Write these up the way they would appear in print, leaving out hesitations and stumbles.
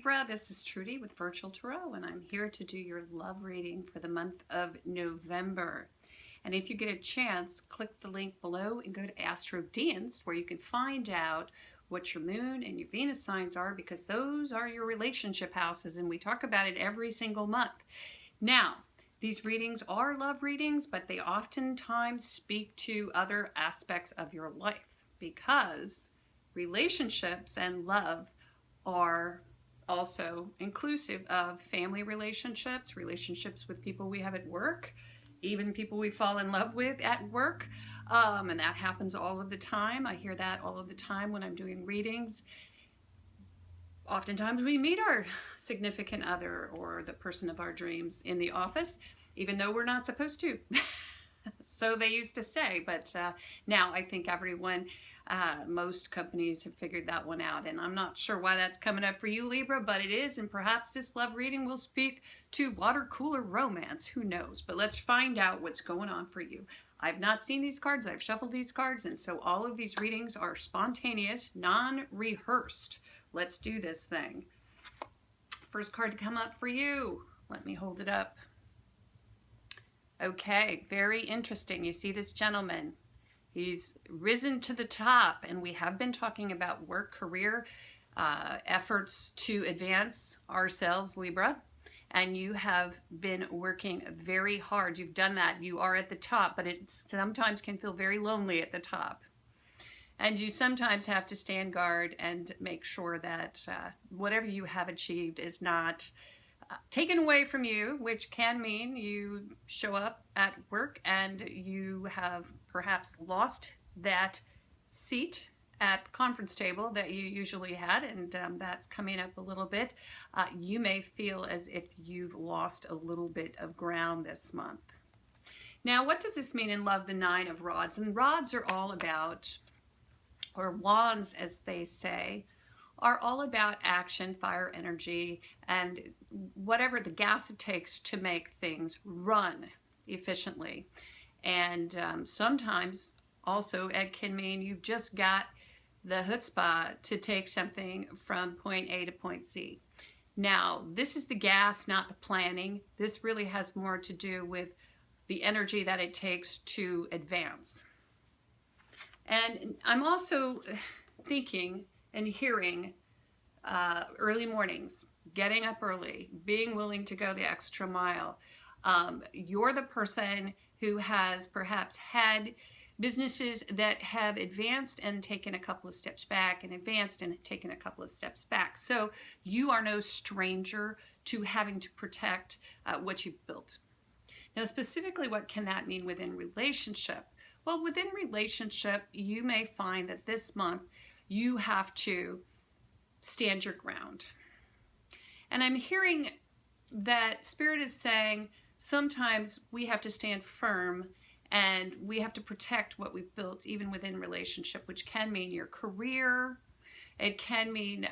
Libra, this is Trudy with Virtual Tarot, and I'm here to do your love reading for the month of November. And if you get a chance, click the link below and go to TRUDY'S, where you can find out what your moon and your Venus signs are, because those are your relationship houses, and we talk about it every single month. Now, these readings are love readings, but they oftentimes speak to other aspects of your life, because relationships and love are also inclusive of family relationships, relationships with people we have at work, even people we fall in love with at work. And that happens all of the time. I hear that all of the time when I'm doing readings. Oftentimes we meet our significant other or the person of our dreams in the office, even though we're not supposed to. So they used to say, but now I think everyone, most companies have figured that one out, and I'm not sure why that's coming up for you, Libra, but it is, and perhaps this love reading will speak to water cooler romance. Who knows? But let's find out what's going on for you. I've not seen these cards. I've shuffled these cards, and so all of these readings are spontaneous, non-rehearsed. Let's do this thing. First card to come up for you. Let me hold it up. Okay, very interesting. You see this gentleman. He's risen to the top, and we have been talking about work, career, efforts to advance ourselves, Libra, and you have been working very hard. You've done that. You are at the top, but it sometimes can feel very lonely at the top. And you sometimes have to stand guard and make sure that whatever you have achieved is not taken away from you, which can mean you show up at work and you have perhaps lost that seat at the conference table that you usually had, and that's coming up a little bit. You may feel as if you've lost a little bit of ground this month. Now, what does this mean in love? The Nine of Rods. And rods are all about, or wands as they say, are all about action, fire, energy, and whatever the gas it takes to make things run efficiently. And sometimes also it can mean you've just got the chutzpah to take something from point A to point Z. Now, this is the gas, not the planning. This really has more to do with the energy that it takes to advance. And I'm also thinking and hearing early mornings, getting up early, being willing to go the extra mile. You're the person who has perhaps had businesses that have advanced and taken a couple of steps back, and advanced and taken a couple of steps back. So you are no stranger to having to protect what you've built. Now, specifically, what can that mean within relationship? Well, within relationship, you may find that this month you have to stand your ground. And I'm hearing that Spirit is saying sometimes we have to stand firm and we have to protect what we've built, even within relationship, which can mean your career. It can mean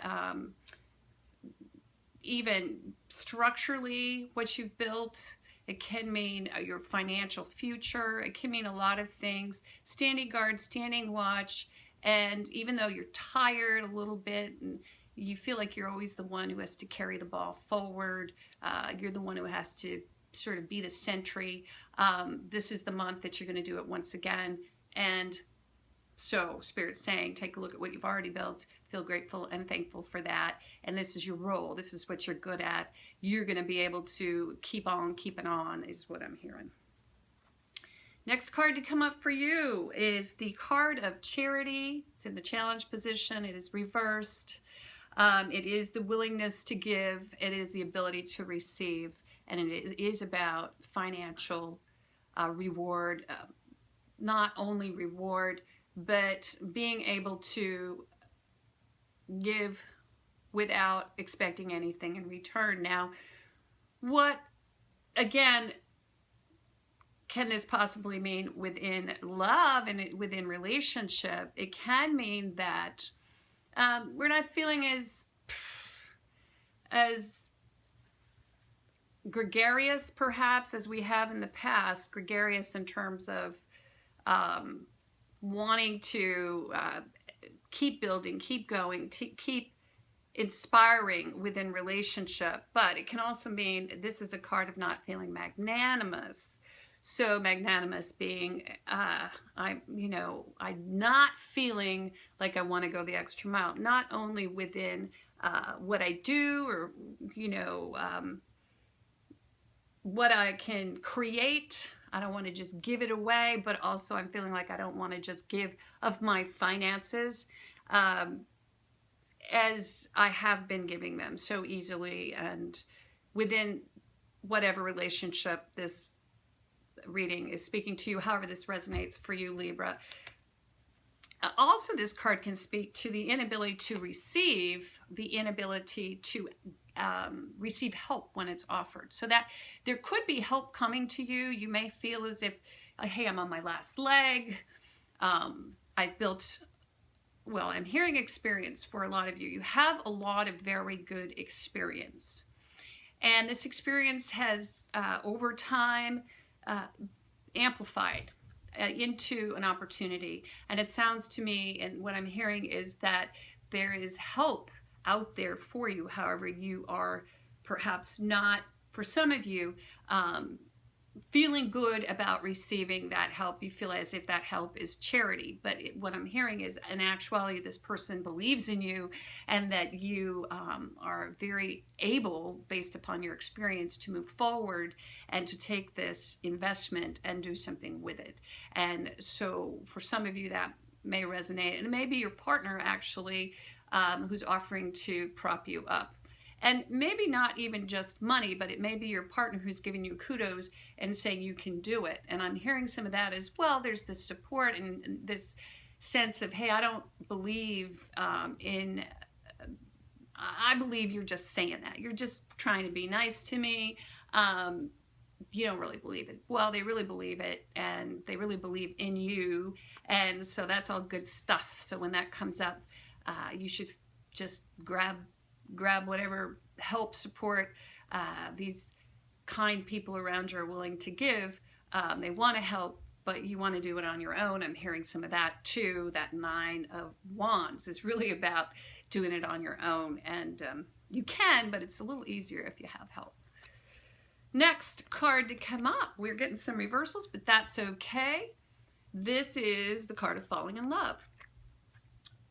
even structurally what you've built. It can mean your financial future. It can mean a lot of things. Standing guard, standing watch, and even though you're tired a little bit and you feel like you're always the one who has to carry the ball forward, you're the one who has to sort of be the sentry, this is the month that you're going to do it once again. And so Spirit's saying, take a look at what you've already built, feel grateful and thankful for that, and this is your role. This is what you're good at. You're going to be able to keep on keeping on, is what I'm hearing. Next card to come up for you is the card of Charity. It's in the challenge position. It is reversed. It is the willingness to give. It is the ability to receive. And it is about financial reward, not only reward, but being able to give without expecting anything in return. Now, what, again, can this possibly mean within love and within relationship? It can mean that we're not feeling as gregarious, perhaps, as we have in the past. Gregarious in terms of wanting to keep building, keep going, keep inspiring within relationship, but it can also mean this is a card of not feeling magnanimous. So magnanimous being, I'm not feeling like I want to go the extra mile, not only within what I do or, what I can create. I don't want to just give it away, but also I'm feeling like I don't want to just give of my finances as I have been giving them so easily and within whatever relationship this reading is speaking to you, however this resonates for you, Libra. Also, this card can speak to the inability to receive, the inability to receive help when it's offered. So that there could be help coming to you. You may feel as if, hey, I'm on my last leg. I've built, well, I'm hearing experience for a lot of you. You have a lot of very good experience. And this experience has, over time, amplified into an opportunity. And it sounds to me, and what I'm hearing is that there is help out there for you. However, you are perhaps not, for some of you, feeling good about receiving that help. You feel as if that help is charity. But what I'm hearing is, in actuality, this person believes in you and that you are very able, based upon your experience, to move forward and to take this investment and do something with it. And so for some of you, that may resonate. And it may be your partner, actually, who's offering to prop you up. And maybe not even just money, but it may be your partner who's giving you kudos and saying you can do it. And I'm hearing some of that as well. There's this support and this sense of, hey, I don't believe I believe you're just saying that. You're just trying to be nice to me. You don't really believe it. Well, they really believe it, and they really believe in you. And so that's all good stuff. So when that comes up, you should just grab whatever help, support these kind people around you are willing to give. They want to help, but you want to do it on your own. I'm hearing some of that too. That 9 of Wands is really about doing it on your own. And you can, but it's a little easier if you have help. Next card to come up. We're getting some reversals, but that's okay. This is the card of falling in love.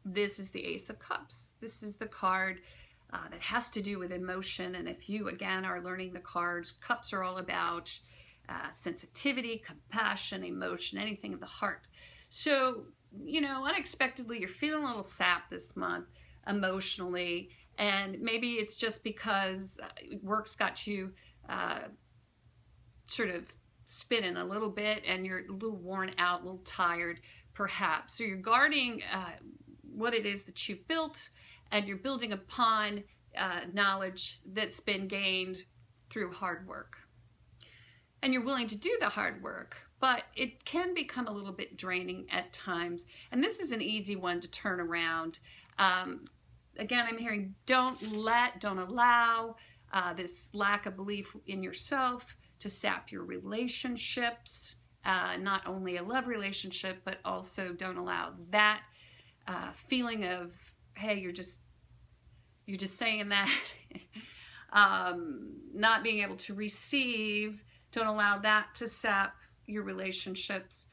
This is the Ace of Cups. This is the card that has to do with emotion. And if you, again, are learning the cards, cups are all about sensitivity, compassion, emotion, anything of the heart. So, unexpectedly, you're feeling a little sap this month emotionally. And maybe it's just because work's got you sort of spinning a little bit and you're a little worn out, a little tired, perhaps. So you're guarding what it is that you've built, and you're building upon knowledge that's been gained through hard work. And you're willing to do the hard work, but it can become a little bit draining at times. And this is an easy one to turn around. Again, I'm hearing don't allow this lack of belief in yourself to sap your relationships, not only a love relationship, but also don't allow that feeling of, hey, you're just saying that, not being able to receive. Don't allow that to sap your relationships.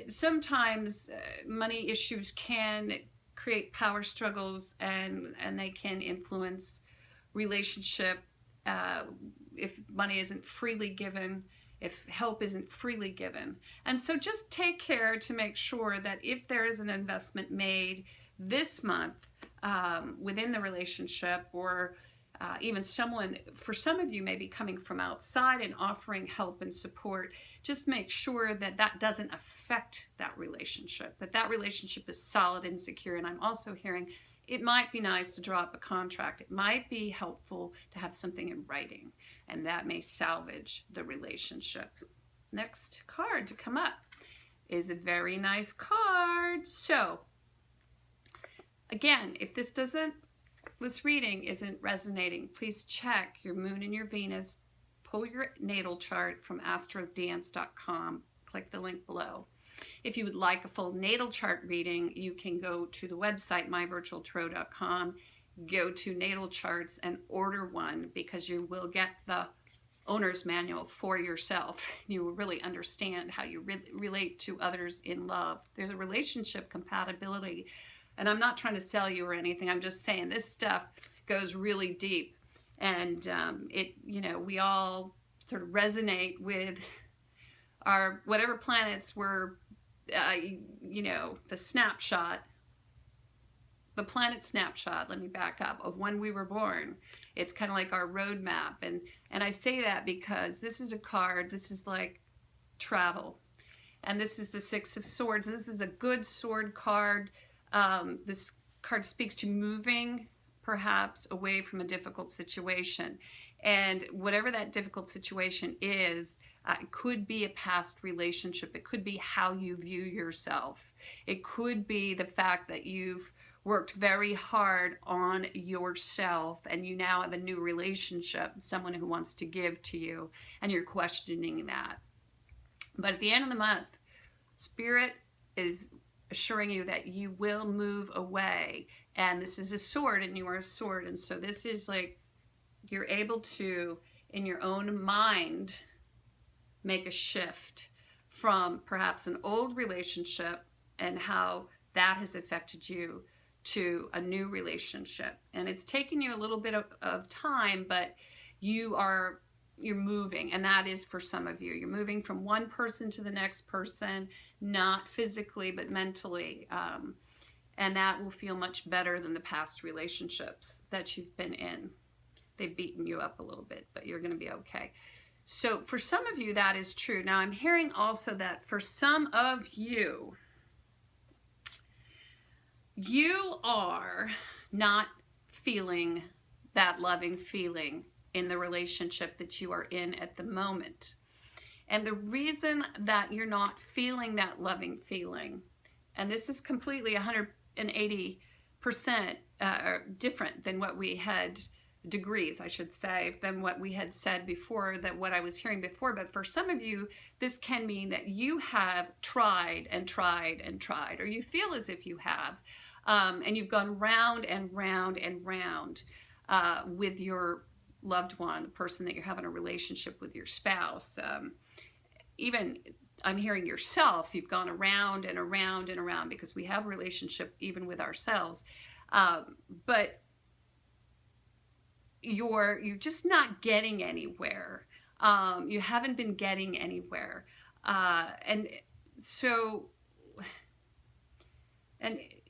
Sometimes money issues can create power struggles, and they can influence relationship if money isn't freely given, if help isn't freely given. And so just take care to make sure that if there is an investment made this month within the relationship, or even someone, for some of you, maybe coming from outside and offering help and support, just make sure that that doesn't affect that relationship, that relationship is solid and secure. And I'm also hearing it might be nice to draw up a contract. It might be helpful to have something in writing, and that may salvage the relationship. Next card to come up is a very nice card. So again, if this reading isn't resonating, please check your moon and your Venus. Pull your natal chart from astrodance.com. Click the link below. If you would like a full natal chart reading, you can go to the website myvirtualtarot.com go to Natal Charts and order one, because you will get the owner's manual for yourself. You will really understand how you relate to others in love. There's a relationship compatibility, and I'm not trying to sell you or anything. I'm just saying this stuff goes really deep, and we all sort of resonate with our whatever planets were, the snapshot. The planet snapshot, let me back up, of when we were born. It's kind of like our roadmap. And I say that because this is a card, this is like travel. And this is the Six of Swords. This is a good sword card. This card speaks to moving, perhaps, away from a difficult situation. And whatever that difficult situation is, it could be a past relationship. It could be how you view yourself. It could be the fact that you've worked very hard on yourself and you now have a new relationship, someone who wants to give to you, and you're questioning that. But at the end of the month, Spirit is assuring you that you will move away. And this is a sword, and you are a sword. And so this is like you're able to, in your own mind, make a shift from perhaps an old relationship and how that has affected you to a new relationship. And it's taken you a little bit of time, but you're moving, and that is for some of you. You're moving from one person to the next person, not physically, but mentally. And that will feel much better than the past relationships that you've been in. They've beaten you up a little bit, but you're going to be okay. So for some of you, that is true. Now, I'm hearing also that for some of you, you are not feeling that loving feeling in the relationship that you are in at the moment. And the reason that you're not feeling that loving feeling, and this is completely 180% different than what we had, degrees, I should say, than what we had said before, that what I was hearing before. But for some of you, this can mean that you have tried and tried and tried, or you feel as if you have, and you've gone round and round and round with your loved one, the person that you're having a relationship with, your spouse. Even I'm hearing yourself, you've gone around and around and around, because we have a relationship even with ourselves. But you're just not getting anywhere. You haven't been getting anywhere. And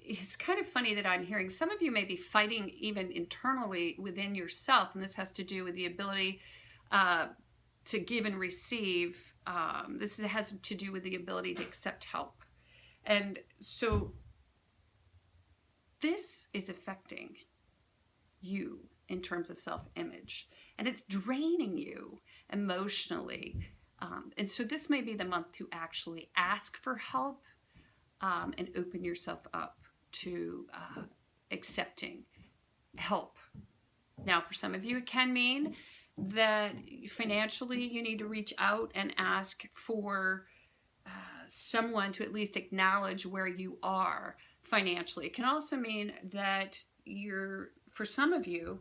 it's kind of funny that I'm hearing some of you may be fighting even internally within yourself, and this has to do with the ability to give and receive. This has to do with the ability to accept help. And so this is affecting you in terms of self-image, and it's draining you emotionally. And so this may be the month to actually ask for help and open yourself up to accepting help. Now, for some of you, it can mean that financially you need to reach out and ask for someone to at least acknowledge where you are financially. It can also mean that for some of you,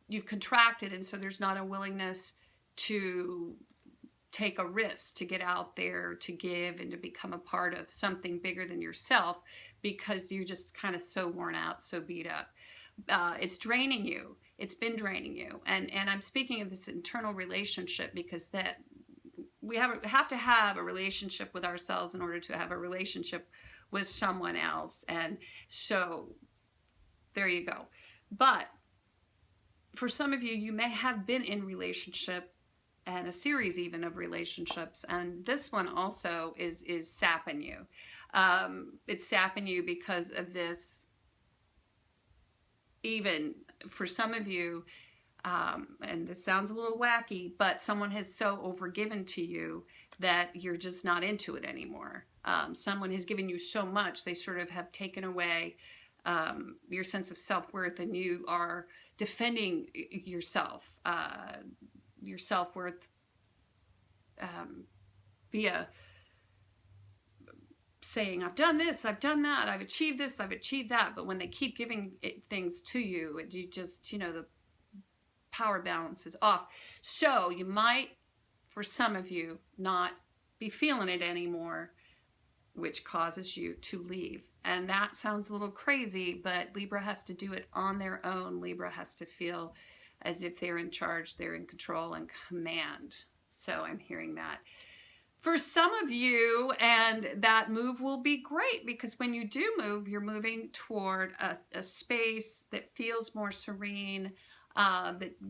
you've contracted, and so there's not a willingness to take a risk, to get out there, to give, and to become a part of something bigger than yourself, because you're just kind of so worn out, so beat up. It's draining you. It's been draining you. And I'm speaking of this internal relationship, because that we have to have a relationship with ourselves in order to have a relationship with someone else. And so there you go. But for some of you, you may have been in relationship, and a series even of relationships, and this one also is sapping you. It's sapping you because of this. Even for some of you, and this sounds a little wacky, but someone has so overgiven to you that you're just not into it anymore. Someone has given you so much, they sort of have taken away your sense of self-worth, and you are defending yourself, your self-worth via saying, I've done this, I've done that, I've achieved this, I've achieved that. But when they keep giving things to you, you just, the power balance is off. So you might, for some of you, not be feeling it anymore, which causes you to leave. And that sounds a little crazy, but Libra has to do it on their own. Libra has to feel as if they're in charge, they're in control and command. So I'm hearing that. For some of you, and that move will be great, because when you do move, you're moving toward a space that feels more serene,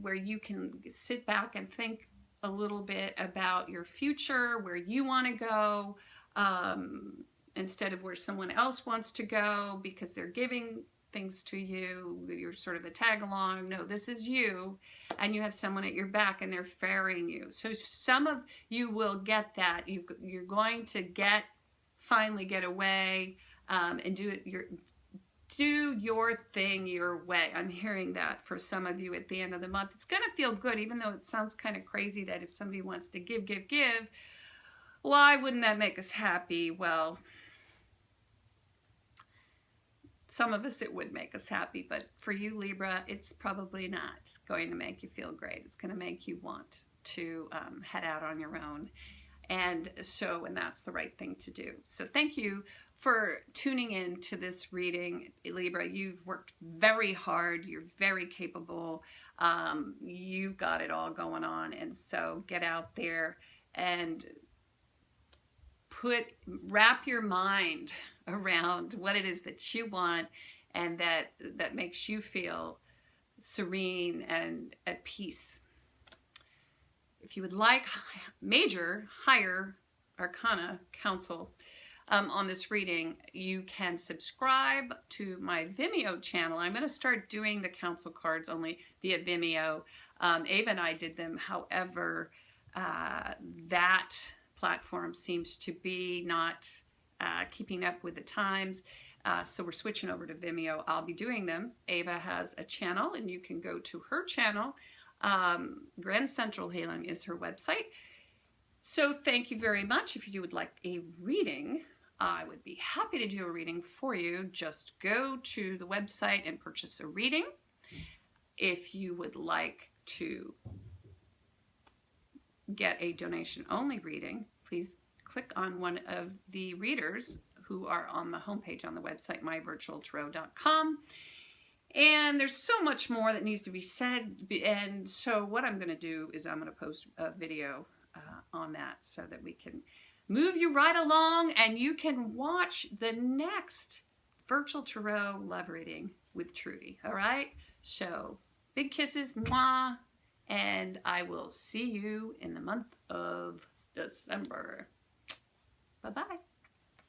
where you can sit back and think a little bit about your future, where you want to go, instead of where someone else wants to go because they're giving things to you. You're sort of a tag along. No, this is you, and you have someone at your back and they're ferrying you. So some of you will get that. You're going to finally get away, and do your thing your way. I'm hearing that for some of you at the end of the month. It's going to feel good, even though it sounds kind of crazy that if somebody wants to give, why wouldn't that make us happy? Well, some of us it would make us happy, but for you, Libra, it's probably not going to make you feel great. It's going to make you want to head out on your own. And that's the right thing to do. So thank you for tuning in to this reading, Libra. You've worked very hard. You're very capable. You've got it all going on. And so get out there and wrap your mind around what it is that you want, and that makes you feel serene and at peace. If you would like major higher arcana counsel on this reading, you can subscribe to my Vimeo channel. I'm going to start doing the counsel cards only via Vimeo. Ava and I did them. However, that platform seems to be not keeping up with the times, so we're switching over to Vimeo. I'll be doing them. Ava has a channel, and you can go to her channel. Grand Central Healing is her website. So thank you very much. If you would like a reading, I would be happy to do a reading for you. Just go to the website and purchase a reading. If you would like to get a donation-only reading, please click on one of the readers who are on the homepage on the website, myvirtualtarot.com. And there's so much more that needs to be said. And so what I'm going to do is I'm going to post a video on that so that we can move you right along, and you can watch the next virtual tarot love reading with Trudy. All right? So big kisses, mwah, and I will see you in the month of December. Bye-bye.